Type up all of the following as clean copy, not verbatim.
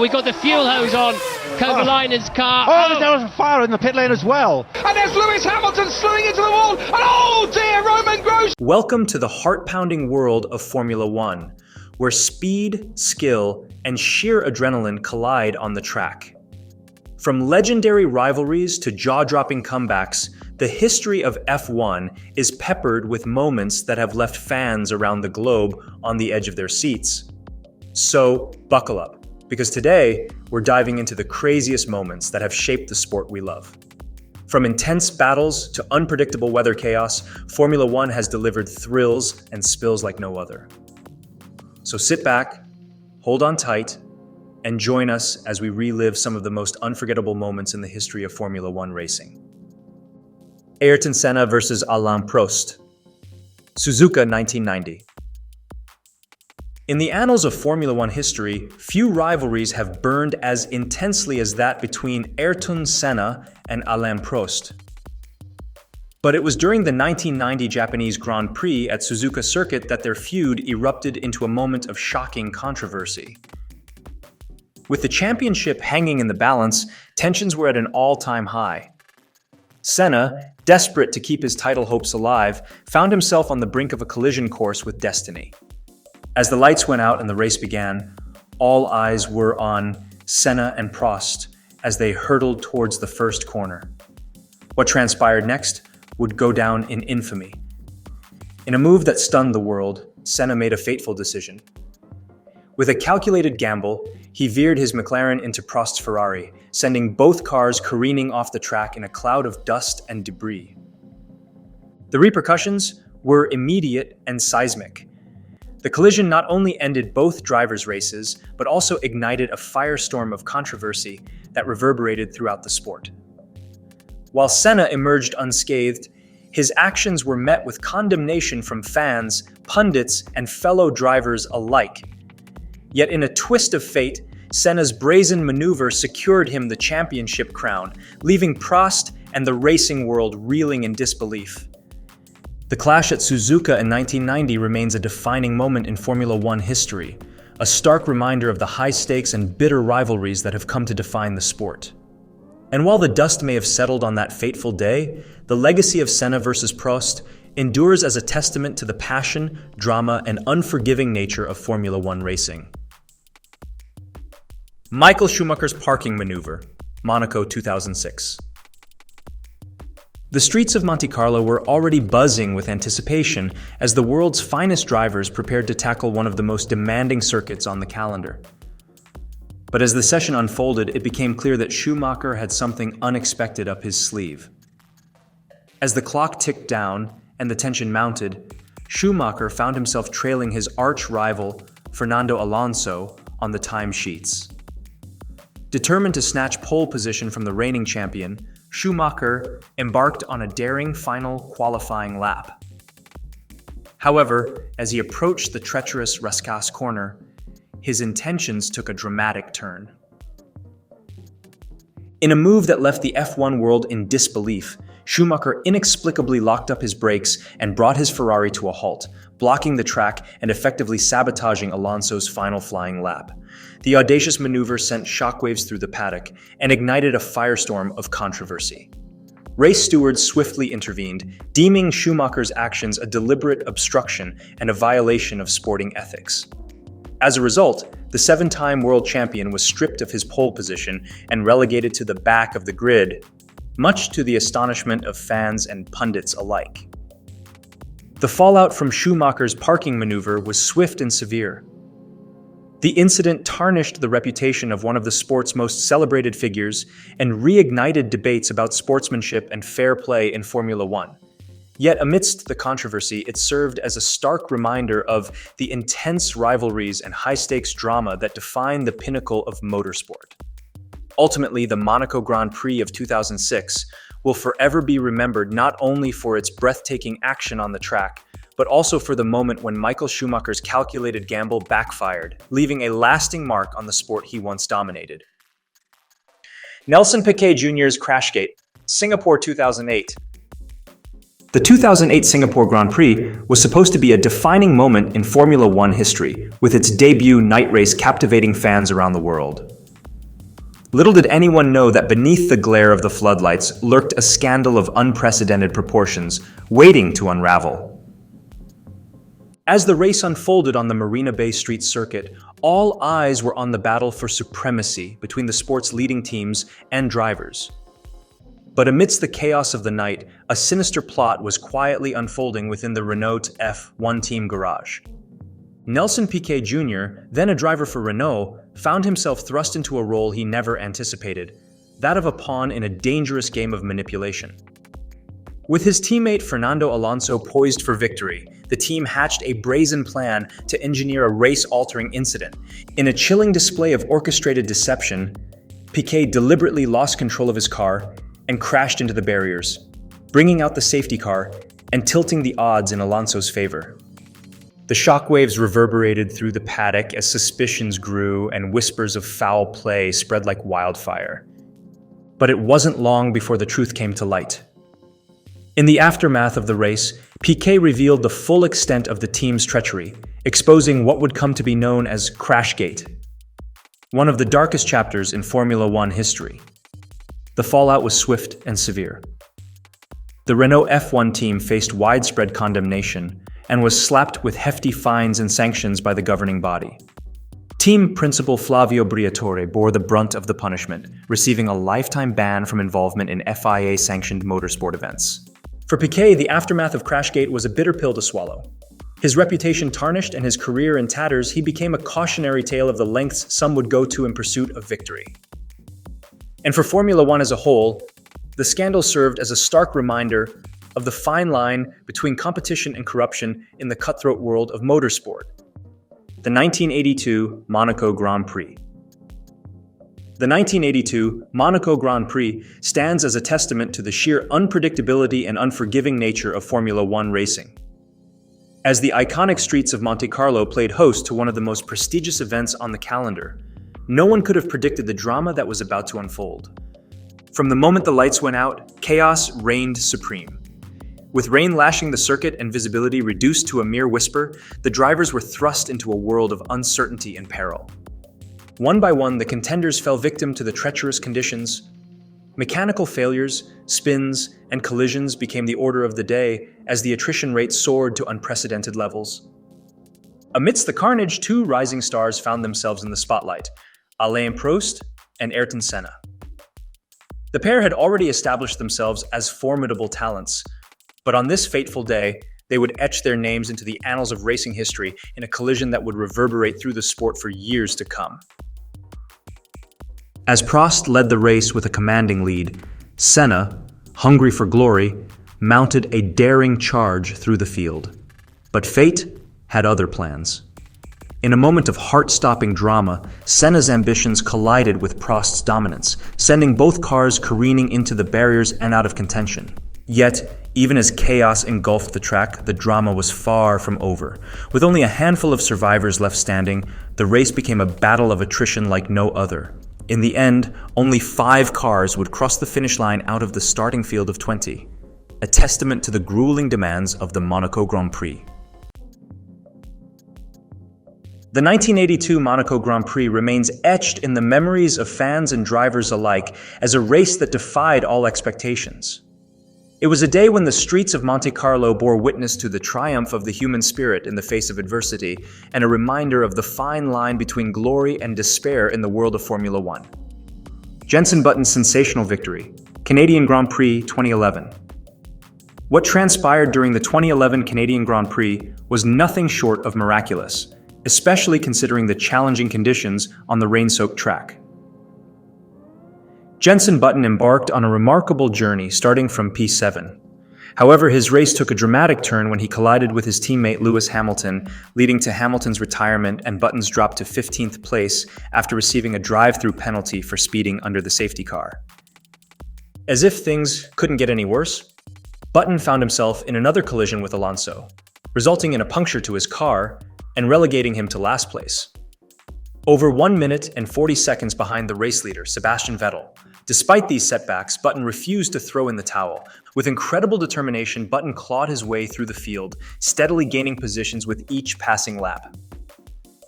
we've got the fuel hose on Kovalainen's car. Oh, there was a fire in the pit lane as well. And there's Lewis Hamilton slewing into the wall. And oh dear, Roman Gross. Welcome to the heart-pounding world of Formula One, where speed, skill, and sheer adrenaline collide on the track. From legendary rivalries to jaw-dropping comebacks, the history of F1 is peppered with moments that have left fans around the globe on the edge of their seats. So, buckle up, because today we're diving into the craziest moments that have shaped the sport we love. From intense battles to unpredictable weather chaos, Formula One has delivered thrills and spills like no other. So sit back, hold on tight, and join us as we relive some of the most unforgettable moments in the history of Formula One racing. Ayrton Senna versus Alain Prost. Suzuka 1990. In the annals of Formula One history, few rivalries have burned as intensely as that between Ayrton Senna and Alain Prost. But it was during the 1990 Japanese Grand Prix at Suzuka Circuit that their feud erupted into a moment of shocking controversy. With the championship hanging in the balance, tensions were at an all-time high. Senna, desperate to keep his title hopes alive, found himself on the brink of a collision course with destiny. As the lights went out and the race began, all eyes were on Senna and Prost as they hurtled towards the first corner. What transpired next would go down in infamy. In a move that stunned the world, Senna made a fateful decision. With a calculated gamble, he veered his McLaren into Prost's Ferrari, sending both cars careening off the track in a cloud of dust and debris. The repercussions were immediate and seismic. The collision not only ended both drivers' races, but also ignited a firestorm of controversy that reverberated throughout the sport. While Senna emerged unscathed, his actions were met with condemnation from fans, pundits, and fellow drivers alike. Yet in a twist of fate, Senna's brazen maneuver secured him the championship crown, leaving Prost and the racing world reeling in disbelief. The clash at Suzuka in 1990 remains a defining moment in Formula One history, a stark reminder of the high stakes and bitter rivalries that have come to define the sport. And while the dust may have settled on that fateful day, the legacy of Senna versus Prost endures as a testament to the passion, drama, and unforgiving nature of Formula One racing. Michael Schumacher's parking maneuver, Monaco 2006. The streets of Monte Carlo were already buzzing with anticipation as the world's finest drivers prepared to tackle one of the most demanding circuits on the calendar. But as the session unfolded, it became clear that Schumacher had something unexpected up his sleeve. As the clock ticked down and the tension mounted, Schumacher found himself trailing his arch-rival, Fernando Alonso, on the timesheets. Determined to snatch pole position from the reigning champion, Schumacher embarked on a daring final qualifying lap. However, as he approached the treacherous Rascasse corner, his intentions took a dramatic turn. In a move that left the F1 world in disbelief, Schumacher inexplicably locked up his brakes and brought his Ferrari to a halt, blocking the track and effectively sabotaging Alonso's final flying lap. The audacious maneuver sent shockwaves through the paddock and ignited a firestorm of controversy. Race stewards swiftly intervened, deeming Schumacher's actions a deliberate obstruction and a violation of sporting ethics. As a result, the seven-time world champion was stripped of his pole position and relegated to the back of the grid, much to the astonishment of fans and pundits alike. The fallout from Schumacher's parking maneuver was swift and severe. The incident tarnished the reputation of one of the sport's most celebrated figures and reignited debates about sportsmanship and fair play in Formula One. Yet amidst the controversy, it served as a stark reminder of the intense rivalries and high-stakes drama that define the pinnacle of motorsport. Ultimately, the Monaco Grand Prix of 2006 will forever be remembered not only for its breathtaking action on the track, but also for the moment when Michael Schumacher's calculated gamble backfired, leaving a lasting mark on the sport he once dominated. Nelson Piquet Jr.'s Crashgate, Singapore 2008. The 2008 Singapore Grand Prix was supposed to be a defining moment in Formula One history, with its debut night race captivating fans around the world. Little did anyone know that beneath the glare of the floodlights lurked a scandal of unprecedented proportions, waiting to unravel. As the race unfolded on the Marina Bay Street circuit, all eyes were on the battle for supremacy between the sport's leading teams and drivers. But amidst the chaos of the night, a sinister plot was quietly unfolding within the Renault F1 team garage. Nelson Piquet Jr., then a driver for Renault, found himself thrust into a role he never anticipated, that of a pawn in a dangerous game of manipulation. With his teammate Fernando Alonso poised for victory, the team hatched a brazen plan to engineer a race-altering incident. In a chilling display of orchestrated deception, Piquet deliberately lost control of his car and crashed into the barriers, bringing out the safety car and tilting the odds in Alonso's favor. The shockwaves reverberated through the paddock as suspicions grew and whispers of foul play spread like wildfire. But it wasn't long before the truth came to light. In the aftermath of the race, Piquet revealed the full extent of the team's treachery, exposing what would come to be known as Crashgate, one of the darkest chapters in Formula One history. The fallout was swift and severe. The Renault F1 team faced widespread condemnation and was slapped with hefty fines and sanctions by the governing body. Team principal Flavio Briatore bore the brunt of the punishment, receiving a lifetime ban from involvement in FIA-sanctioned motorsport events. For Piquet, the aftermath of Crashgate was a bitter pill to swallow. His reputation tarnished and his career in tatters, he became a cautionary tale of the lengths some would go to in pursuit of victory. And for Formula One as a whole, the scandal served as a stark reminder of the fine line between competition and corruption in the cutthroat world of motorsport. The 1982 Monaco Grand Prix. The 1982 Monaco Grand Prix stands as a testament to the sheer unpredictability and unforgiving nature of Formula One racing. As the iconic streets of Monte Carlo played host to one of the most prestigious events on the calendar, no one could have predicted the drama that was about to unfold. From the moment the lights went out, chaos reigned supreme. With rain lashing the circuit and visibility reduced to a mere whisper, the drivers were thrust into a world of uncertainty and peril. One by one, the contenders fell victim to the treacherous conditions. Mechanical failures, spins, and collisions became the order of the day as the attrition rate soared to unprecedented levels. Amidst the carnage, two rising stars found themselves in the spotlight: Alain Prost and Ayrton Senna. The pair had already established themselves as formidable talents, but on this fateful day, they would etch their names into the annals of racing history in a collision that would reverberate through the sport for years to come. As Prost led the race with a commanding lead, Senna, hungry for glory, mounted a daring charge through the field. But fate had other plans. In a moment of heart-stopping drama, Senna's ambitions collided with Prost's dominance, sending both cars careening into the barriers and out of contention. Yet, even as chaos engulfed the track, the drama was far from over. With only a handful of survivors left standing, the race became a battle of attrition like no other. In the end, only 5 cars would cross the finish line out of the starting field of 20, a testament to the grueling demands of the Monaco Grand Prix. The 1982 Monaco Grand Prix remains etched in the memories of fans and drivers alike as a race that defied all expectations. It was a day when the streets of Monte Carlo bore witness to the triumph of the human spirit in the face of adversity, and a reminder of the fine line between glory and despair in the world of Formula One. Jenson Button's sensational victory, Canadian Grand Prix 2011. What transpired during the 2011 Canadian Grand Prix was nothing short of miraculous, especially considering the challenging conditions on the rain-soaked track. Jenson Button embarked on a remarkable journey starting from P7. However, his race took a dramatic turn when he collided with his teammate Lewis Hamilton, leading to Hamilton's retirement and Button's drop to 15th place after receiving a drive-through penalty for speeding under the safety car. As if things couldn't get any worse, Button found himself in another collision with Alonso, resulting in a puncture to his car and relegating him to last place. Over 1 minute and 40 seconds behind the race leader, Sebastian Vettel. Despite these setbacks, Button refused to throw in the towel. With incredible determination, Button clawed his way through the field, steadily gaining positions with each passing lap.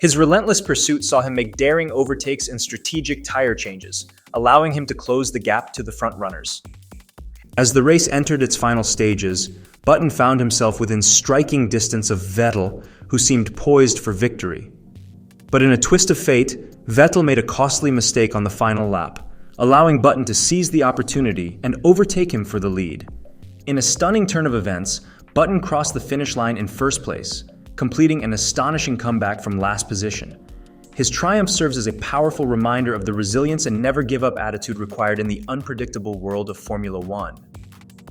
His relentless pursuit saw him make daring overtakes and strategic tire changes, allowing him to close the gap to the front runners. As the race entered its final stages, Button found himself within striking distance of Vettel, who seemed poised for victory. But in a twist of fate, Vettel made a costly mistake on the final lap, allowing Button to seize the opportunity and overtake him for the lead. In a stunning turn of events, Button crossed the finish line in first place, completing an astonishing comeback from last position. His triumph serves as a powerful reminder of the resilience and never-give-up attitude required in the unpredictable world of Formula One.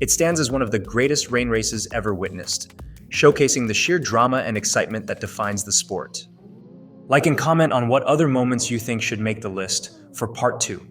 It stands as one of the greatest rain races ever witnessed, showcasing the sheer drama and excitement that defines the sport. Like and comment on what other moments you think should make the list for part 2.